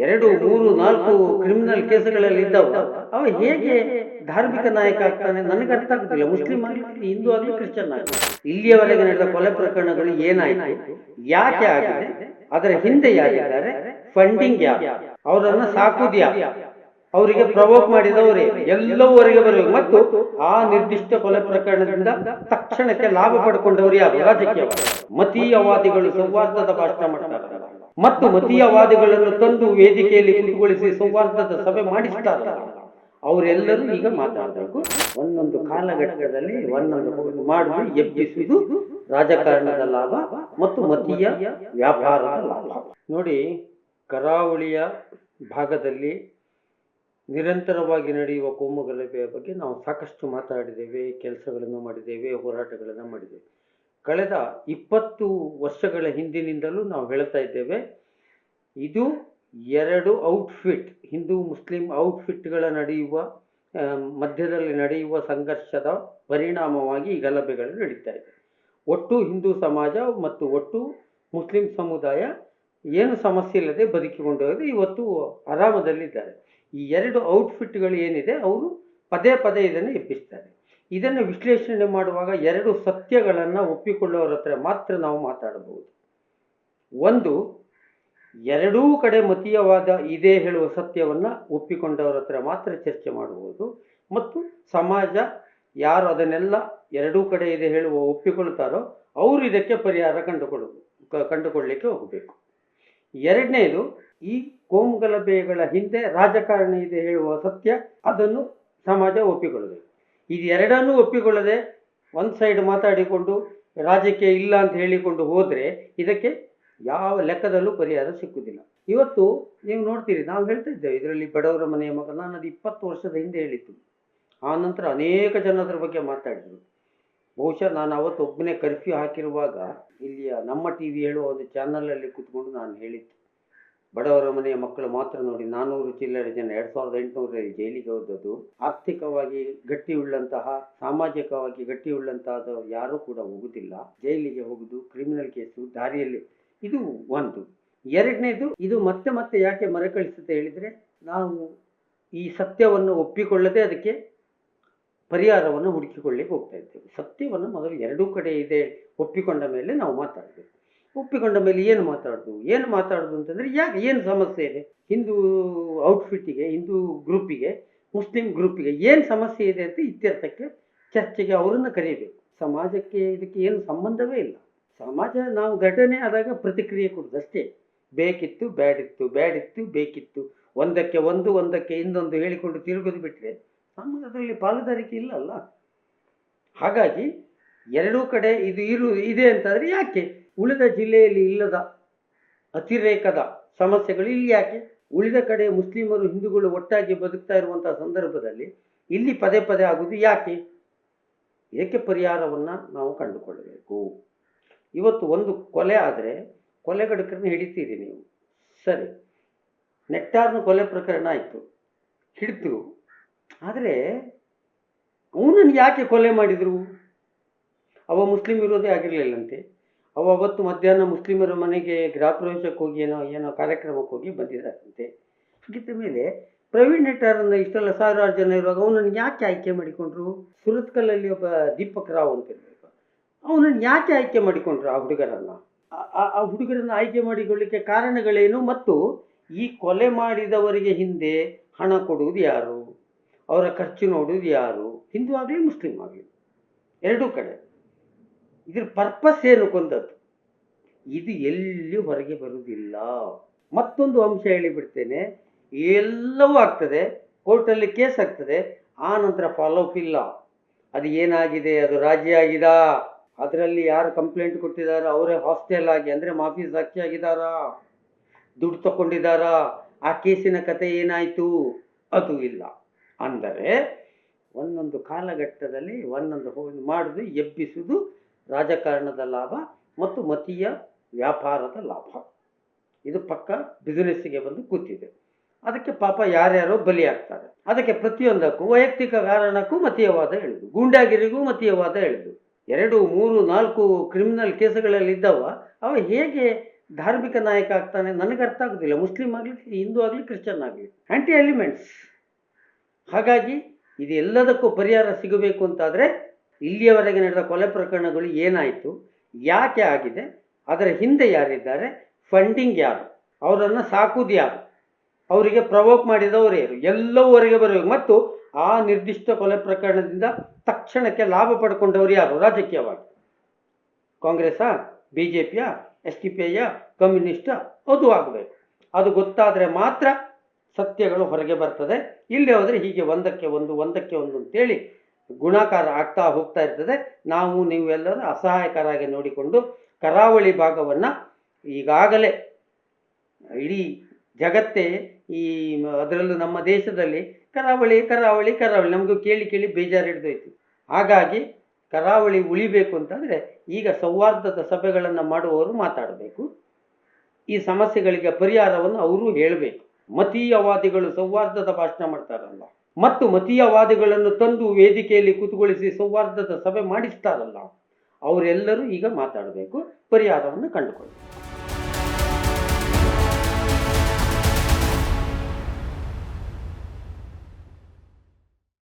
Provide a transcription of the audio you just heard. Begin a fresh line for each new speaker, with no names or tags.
2, 3, 4 criminal ಕೇಸುಗಳಲ್ಲಿ ಇದ್ದವ ಅವ ಹೇಗೆ ಧಾರ್ಮಿಕ ನಾಯಕ ಆಗ್ತಾನೆ ನನಗೆ ಅರ್ಥ ಆಗುದಿಲ್ಲ. ಮುಸ್ಲಿಂ ಆಗಲಿ, ಹಿಂದೂ ಆಗಲಿ, ಕ್ರಿಶ್ಚಿಯನ್ ಆಗಲಿ. ಇಲ್ಲಿಯವರೆಗೆ ನಡೆದ ಕೊಲೆ ಪ್ರಕರಣಗಳು ಏನಾಯ್ತು, ಯಾಕೆ ಆಗಿದೆ, ಅದರ ಹಿಂದೆ ಯಾರಿದ್ದಾರೆ, ಫಂಡಿಂಗ್ ಯಾರು, ಅವರನ್ನ ಸಾಕುದು ಯಾರು, ಅವರಿಗೆ ಪ್ರವೋಕ್ ಮಾಡಿದವರೇ, ಎಲ್ಲವೂ ಹೊರಗೆ ಬರಬೇಕು. ಮತ್ತು ಆ ನಿರ್ದಿಷ್ಟ ಕೊಲೆ ಪ್ರಕರಣದಿಂದ ತಕ್ಷಣಕ್ಕೆ ಲಾಭ ಪಡ್ಕೊಂಡವರು ಯಾರು, ರಾಜಕೀಯ ಮತೀಯವಾದಿಗಳು ಸೌಹಾರ್ದದ ಭಾಷಣ ಮಾಡ್ತಾರೆ ಮತ್ತು ಮತೀಯವಾದಿಗಳನ್ನು ತಂದು ವೇದಿಕೆಯಲ್ಲಿ ಕುಳಿತುಗೊಳಿಸಿ ಸೌಹಾರ್ದದ ಸಭೆ ಮಾಡಿಸ್ತಾರೆ. ಅವರೆಲ್ಲರೂ ಈಗ ಮಾತಾಡಬೇಕು. ಒಂದೊಂದು ಕಾಲಘಟ್ಟದಲ್ಲಿ ಒಂದೊಂದು ಮಾಡುವುದು ಎಬ್ಬಿಸುವುದು ರಾಜಕಾರಣದ ಲಾಭ ಮತ್ತು ಮತೀಯ ವ್ಯಾಪಾರದ ಲಾಭ. ನೋಡಿ, ಕರಾವಳಿಯ ಭಾಗದಲ್ಲಿ ನಿರಂತರವಾಗಿ ನಡೆಯುವ ಕೋಮುಗಲಭೆಯ ಬಗ್ಗೆ ನಾವು ಸಾಕಷ್ಟು ಮಾತಾಡಿದ್ದೇವೆ, ಕೆಲಸಗಳನ್ನು ಮಾಡಿದ್ದೇವೆ, ಹೋರಾಟಗಳನ್ನು ಮಾಡಿದ್ದೇವೆ. ಕಳೆದ 20 ವರ್ಷಗಳ ಹಿಂದಿನಿಂದಲೂ ನಾವು ಹೇಳ್ತಾ ಇದ್ದೇವೆ, ಇದು 2 ಔಟ್ಫಿಟ್, ಹಿಂದೂ ಮುಸ್ಲಿಂ ಔಟ್ಫಿಟ್ಗಳ ನಡೆಯುವ ಮಧ್ಯದಲ್ಲಿ ನಡೆಯುವ ಸಂಘರ್ಷದ ಪರಿಣಾಮವಾಗಿ ಈ ಗಲಭೆಗಳು ನಡೀತಾ ಇದೆ. ಒಟ್ಟು ಹಿಂದೂ ಸಮಾಜ ಮತ್ತು ಒಟ್ಟು ಮುಸ್ಲಿಂ ಸಮುದಾಯ ಏನು ಸಮಸ್ಯೆ ಇಲ್ಲದೆ ಬದುಕಿಕೊಂಡು ಇವತ್ತು ಆರಾಮದಲ್ಲಿದ್ದಾರೆ. ಈ 2 ಔಟ್ಫಿಟ್ಗಳು ಏನಿದೆ ಅವರು ಪದೇ ಪದೇ ಇದನ್ನು ಎಬ್ಬಿಸ್ತಾರೆ. ಇದನ್ನು ವಿಶ್ಲೇಷಣೆ ಮಾಡುವಾಗ 2 ಸತ್ಯಗಳನ್ನು ಒಪ್ಪಿಕೊಳ್ಳೋರ ಹತ್ರ ಮಾತ್ರ ನಾವು ಮಾತಾಡಬಹುದು. ಒಂದು, ಎರಡೂ ಕಡೆ ಮತೀಯವಾದ ಇದೇ ಹೇಳುವ ಸತ್ಯವನ್ನು ಒಪ್ಪಿಕೊಂಡವರ ಹತ್ರ ಮಾತ್ರ ಚರ್ಚೆ ಮಾಡಬಹುದು. ಮತ್ತು ಸಮಾಜ ಯಾರು ಅದನ್ನೆಲ್ಲ ಎರಡೂ ಕಡೆ ಇದೆ ಹೇಳುವ ಒಪ್ಪಿಕೊಳ್ತಾರೋ ಅವರು ಇದಕ್ಕೆ ಪರಿಹಾರ ಕಂಡುಕೊಳ್ಳಲಿಕ್ಕೆ ಹೋಗಬೇಕು. ಎರಡನೇದು, ಈ ಕೋಮುಗಲಭೆಗಳ ಹಿಂದೆ ರಾಜಕಾರಣ ಇದೆ ಹೇಳುವ ಸತ್ಯ, ಅದನ್ನು ಸಮಾಜ ಒಪ್ಪಿಕೊಳ್ಳಬೇಕು. ಇದು ಎರಡನ್ನೂ ಒಪ್ಪಿಕೊಳ್ಳದೆ ಒಂದು ಸೈಡ್ ಮಾತಾಡಿಕೊಂಡು ರಾಜಕೀಯ ಇಲ್ಲ ಅಂತ ಹೇಳಿಕೊಂಡು ಹೋದರೆ ಇದಕ್ಕೆ ಯಾವ ಲೆಕ್ಕದಲ್ಲೂ ಪರಿಹಾರ ಸಿಕ್ಕುವುದಿಲ್ಲ. ಇವತ್ತು ನೀವು ನೋಡ್ತೀರಿ, ನಾವು ಹೇಳ್ತಾ ಇದ್ದೇವೆ ಇದರಲ್ಲಿ ಬಡವರ ಮನೆಯ ಮಗ, ನಾನು ಅದು 20 ವರ್ಷದ ಹಿಂದೆ ಹೇಳಿತ್ತು. ಆ ನಂತರ ಅನೇಕ ಜನ ಅದರ ಬಗ್ಗೆ ಮಾತಾಡಿದರು. ಬಹುಶಃ ನಾನು ಅವತ್ತು ಒಬ್ಬನೇ ಕರ್ಫ್ಯೂ ಹಾಕಿರುವಾಗ ಇಲ್ಲಿಯ ನಮ್ಮ ಟಿವಿ ಹೇಳುವ ಒಂದು ಚಾನಲಲ್ಲಿ ಕೂತ್ಕೊಂಡು ನಾನು ಹೇಳಿತ್ತು, ಬಡವರ ಮನೆಯ ಮಕ್ಕಳು ಮಾತ್ರ ನೋಡಿ 400 ಚಿಲ್ಲರೆ ಜನ 2800ರಲ್ಲಿ ಜೈಲಿಗೆ ಹೋದದ್ದು. ಆರ್ಥಿಕವಾಗಿ ಗಟ್ಟಿಯುಳ್ಳಂತಹ, ಸಾಮಾಜಿಕವಾಗಿ ಗಟ್ಟಿಯುಳ್ಳಂತಹ ಯಾರೂ ಕೂಡ ಹೋಗುದಿಲ್ಲ, ಜೈಲಿಗೆ ಹೋಗುದು, ಕ್ರಿಮಿನಲ್ ಕೇಸು ದಾರಿಯಲ್ಲಿ. ಇದು ಒಂದು. ಎರಡನೇದು, ಇದು ಮತ್ತೆ ಮತ್ತೆ ಯಾಕೆ ಮರುಕಳಿಸುತ್ತೆ ಹೇಳಿದರೆ, ನಾವು ಈ ಸತ್ಯವನ್ನು ಒಪ್ಪಿಕೊಳ್ಳದೆ ಅದಕ್ಕೆ ಪರಿಹಾರವನ್ನು ಹುಡುಕಿಕೊಳ್ಳಿಕ್ಕೆ ಹೋಗ್ತಾ ಇದ್ದೇವೆ. ಸತ್ಯವನ್ನು ಮೊದಲು ಎರಡೂ ಕಡೆ ಇದೆ ಒಪ್ಪಿಕೊಂಡ ಮೇಲೆ ನಾವು ಮಾತಾಡಬೇಕು. ಒಪ್ಪಿಕೊಂಡ ಮೇಲೆ ಏನು ಮಾತಾಡೋದು ಅಂತಂದರೆ, ಯಾಕೆ ಏನು ಸಮಸ್ಯೆ ಇದೆ, ಹಿಂದೂ ಔಟ್ಫಿಟ್ಟಿಗೆ, ಹಿಂದೂ ಗ್ರೂಪಿಗೆ, ಮುಸ್ಲಿಂ ಗ್ರೂಪಿಗೆ ಏನು ಸಮಸ್ಯೆ ಇದೆ ಅಂತ ಇತ್ಯರ್ಥಕ್ಕೆ ಚರ್ಚೆಗೆ ಅವರನ್ನು ಕರೀಬೇಕು. ಸಮಾಜಕ್ಕೆ ಇದಕ್ಕೆ ಏನು ಸಂಬಂಧವೇ ಇಲ್ಲ. ಸಮಾಜ ನಾವು ಘಟನೆ ಆದಾಗ ಪ್ರತಿಕ್ರಿಯೆ ಕೊಡೋದು ಅಷ್ಟೇ. ಬೇಕಿತ್ತು, ಬ್ಯಾಡಿತ್ತು, ಬೇಕಿತ್ತು, ಒಂದಕ್ಕೆ ಒಂದು, ಒಂದಕ್ಕೆ ಇನ್ನೊಂದು ಹೇಳಿಕೊಂಡು ತಿರುಗೋದು ಬಿಟ್ಟರೆ ನಮಗೆ ಅದರಲ್ಲಿ ಪಾಲುದಾರಿಕೆ ಇಲ್ಲಲ್ಲ. ಹಾಗಾಗಿ ಎರಡೂ ಕಡೆ ಇದು ಇದೆ ಅಂತಂದರೆ ಯಾಕೆ ಉಳಿದ ಜಿಲ್ಲೆಯಲ್ಲಿ ಇಲ್ಲದ ಅತಿರೇಕದ ಸಮಸ್ಯೆಗಳು ಇಲ್ಲಿ ಯಾಕೆ? ಉಳಿದ ಕಡೆ ಮುಸ್ಲಿಮರು ಹಿಂದೂಗಳು ಒಟ್ಟಾಗಿ ಬದುಕ್ತಾ ಇರುವಂತಹ ಸಂದರ್ಭದಲ್ಲಿ ಇಲ್ಲಿ ಪದೇ ಪದೇ ಆಗುವುದು ಯಾಕೆ? ಇದಕ್ಕೆ ಪರಿಹಾರವನ್ನು ನಾವು ಕಂಡುಕೊಳ್ಳಬೇಕು. ಇವತ್ತು ಒಂದು ಕೊಲೆ ಆದರೆ ಕೊಲೆಗಡಕರನ್ನ ಹಿಡಿತೀರಿ ನೀವು, ಸರಿ, ನೆಟ್ಟಾರ್ನ ಕೊಲೆ ಪ್ರಕರಣ ಆಯಿತು, ಹಿಡಿದ್ರು. ಆದರೆ ಅವನನ್ನು ಯಾಕೆ ಕೊಲೆ ಮಾಡಿದರು? ಅವ ಮುಸ್ಲಿಂ ವಿರೋಧಿ ಆಗಿರಲಿಲ್ಲಂತೆ. ಅವತ್ತು ಮಧ್ಯಾಹ್ನ ಮುಸ್ಲಿಮರ ಮನೆಗೆ ಗೃಹ ಪ್ರವೇಶಕ್ಕೆ ಹೋಗಿ ಏನೋ ಕಾರ್ಯಕ್ರಮಕ್ಕೆ ಹೋಗಿ ಬಂದಿದ್ದಾರಂತೆ. ಹಾಗಿದ್ದ ಮೇಲೆ ಪ್ರವೀಣ್ ನೆಟ್ಟಾರನ್ನು ಇಷ್ಟೆಲ್ಲ ಸಾವಿರಾರು ಜನ ಇರುವಾಗ ಅವನನ್ನು ಯಾಕೆ ಆಯ್ಕೆ ಮಾಡಿಕೊಂಡ್ರು? ಸುರತ್ಕಲ್ಲಲ್ಲಿ ಒಬ್ಬ ದೀಪಕ್ ರಾವ್ ಅಂತ ಇರಬೇಕು, ಅವನನ್ನು ಯಾಕೆ ಆಯ್ಕೆ ಮಾಡಿಕೊಂಡ್ರು? ಆ ಹುಡುಗರನ್ನು ಆಯ್ಕೆ ಮಾಡಿಕೊಳ್ಳಿಕ್ಕೆ ಕಾರಣಗಳೇನು? ಮತ್ತು ಈ ಕೊಲೆ ಮಾಡಿದವರಿಗೆ ಹಿಂದೆ ಹಣ ಕೊಡುವುದು ಯಾರು, ಅವರ ಖರ್ಚು ನೋಡುವುದು ಯಾರು? ಹಿಂದೂ ಆಗಲಿ ಮುಸ್ಲಿಂ ಆಗಲಿ ಎರಡೂ ಕಡೆ. ಇದ್ರ ಪರ್ಪಸ್ ಏನು ಕೊಂದದ್ದು? ಇದು ಎಲ್ಲಿ ಹೊರಗೆ ಬರುವುದಿಲ್ಲ. ಮತ್ತೊಂದು ಅಂಶ ಹೇಳಿಬಿಡ್ತೇನೆ, ಎಲ್ಲವೂ ಆಗ್ತದೆ, ಕೋರ್ಟಲ್ಲಿ ಕೇಸ್ ಆಗ್ತದೆ, ಆ ನಂತರ ಫಾಲೋಅಪ್ ಇಲ್ಲ. ಅದು ಏನಾಗಿದೆ, ಅದು ರಾಜಿ ಆಗಿದಾ, ಅದರಲ್ಲಿ ಯಾರು ಕಂಪ್ಲೇಂಟ್ ಕೊಟ್ಟಿದ್ದಾರೆ ಅವರೇ ಹಾಸ್ಟೆಲ್ ಆಗಿ ಅಂದರೆ ಮಾಫಿ ಸಾಕ್ಷಿ ಆಗಿದ್ದಾರಾ, ದುಡ್ಡು ತಗೊಂಡಿದ್ದಾರಾ, ಆ ಕೇಸಿನ ಕತೆ ಏನಾಯಿತು, ಅದು ಇಲ್ಲ. ಅಂದರೆ ಒಂದೊಂದು ಕಾಲಘಟ್ಟದಲ್ಲಿ ಒಂದೊಂದು ಮಾಡುವುದು ಎಬ್ಬಿಸುವುದು ರಾಜಕಾರಣದ ಲಾಭ ಮತ್ತು ಮತೀಯ ವ್ಯಾಪಾರದ ಲಾಭ. ಇದು ಪಕ್ಕ ಬಿಸಿನೆಸ್ಸಿಗೆ ಬಂದು ಕೂತಿದೆ. ಅದಕ್ಕೆ ಪಾಪ ಯಾರ್ಯಾರೋ ಬಲಿಯಾಗ್ತಾರೆ. ಅದಕ್ಕೆ ಪ್ರತಿಯೊಂದಕ್ಕೂ ವೈಯಕ್ತಿಕ ಕಾರಣಕ್ಕೂ ಮತೀಯವಾದ ಹೇಳುದು, ಗೂಂಡಾಗಿರಿಗೂ ಮತೀಯವಾದ ಹೇಳುದು. 2, 3, 4 ಕ್ರಿಮಿನಲ್ ಕೇಸುಗಳಲ್ಲಿದ್ದವ ಅವ ಹೇಗೆ ಧಾರ್ಮಿಕ ನಾಯಕ ಆಗ್ತಾನೆ ನನಗೆ ಅರ್ಥ ಆಗೋದಿಲ್ಲ. ಮುಸ್ಲಿಂ ಆಗಲಿ, ಹಿಂದೂ ಆಗಲಿ, ಕ್ರಿಶ್ಚಿಯನ್ ಆಗಲಿ, ಆ್ಯಂಟಿ ಎಲಿಮೆಂಟ್ಸ್. ಹಾಗಾಗಿ ಇದೆಲ್ಲದಕ್ಕೂ ಪರಿಹಾರ ಸಿಗಬೇಕು ಅಂತಾದರೆ ಇಲ್ಲಿಯವರೆಗೆ ನಡೆದ ಕೊಲೆ ಪ್ರಕರಣಗಳು ಏನಾಯಿತು, ಯಾಕೆ ಆಗಿದೆ, ಅದರ ಹಿಂದೆ ಯಾರಿದ್ದಾರೆ, ಫಂಡಿಂಗ್ ಯಾರು, ಅವರನ್ನು ಸಾಕುವುದು ಯಾರು, ಅವರಿಗೆ ಪ್ರವೋಕ್ ಮಾಡಿದವರು ಯಾರು, ಎಲ್ಲವೂ ಹೊರಗೆ ಬರಬೇಕು. ಮತ್ತು ಆ ನಿರ್ದಿಷ್ಟ ಕೊಲೆ ಪ್ರಕರಣದಿಂದ ತಕ್ಷಣಕ್ಕೆ ಲಾಭ ಪಡ್ಕೊಂಡವರು ಯಾರು ರಾಜಕೀಯವಾಗಿ, ಕಾಂಗ್ರೆಸ್ಸಾ, ಬಿ ಜೆ ಪಿಯ, ಎಸ್ ಟಿ ಪಿ ಐಯ, ಕಮ್ಯುನಿಸ್ಟಾ, ಅದು ಆಗಬೇಕು. ಅದು ಗೊತ್ತಾದರೆ ಮಾತ್ರ ಸತ್ಯಗಳು ಹೊರಗೆ ಬರ್ತದೆ. ಇಲ್ಲಿ ಹೋದರೆ ಹೀಗೆ ಒಂದಕ್ಕೆ ಒಂದು ಅಂತೇಳಿ ಗುಣಾಕಾರ ಆಗ್ತಾ ಹೋಗ್ತಾ ಇರ್ತದೆ. ನಾವು ನೀವೆಲ್ಲರೂ ಅಸಹಾಯಕರಾಗಿ ನೋಡಿಕೊಂಡು ಕರಾವಳಿ ಭಾಗವನ್ನು ಈಗಾಗಲೇ ಇಡೀ ಜಗತ್ತೇ ಅದರಲ್ಲೂ ನಮ್ಮ ದೇಶದಲ್ಲಿ ಕರಾವಳಿ ನಮಗೂ ಕೇಳಿ ಬೇಜಾರು ಹಿಡಿದೋಯ್ತು. ಹಾಗಾಗಿ ಕರಾವಳಿ ಉಳಿಬೇಕು ಅಂತಂದರೆ ಈಗ ಸೌಹಾರ್ದದ ಸಭೆಗಳನ್ನು ಮಾಡುವವರು ಮಾತಾಡಬೇಕು. ಈ ಸಮಸ್ಯೆಗಳಿಗೆ ಪರಿಹಾರವನ್ನು ಅವರು ಹೇಳಬೇಕು. ಮತೀಯವಾದಿಗಳು ಸೌಹಾರ್ದದ ಭಾಷಣ ಮಾಡ್ತಾರಲ್ಲ, ಮತ್ತು ಮತೀಯವಾದಿಗಳನ್ನು ತಂದು ವೇದಿಕೆಯಲ್ಲಿ ಕೂತುಗೊಳಿಸಿ ಸೌಹಾರ್ದದ ಸಭೆ ಮಾಡಿಸ್ತಾರಲ್ಲ, ಅವರೆಲ್ಲರೂ ಈಗ ಮಾತಾಡಬೇಕು, ಪರಿಹಾರವನ್ನು ಕಂಡುಕೊಳ್ಳಿ.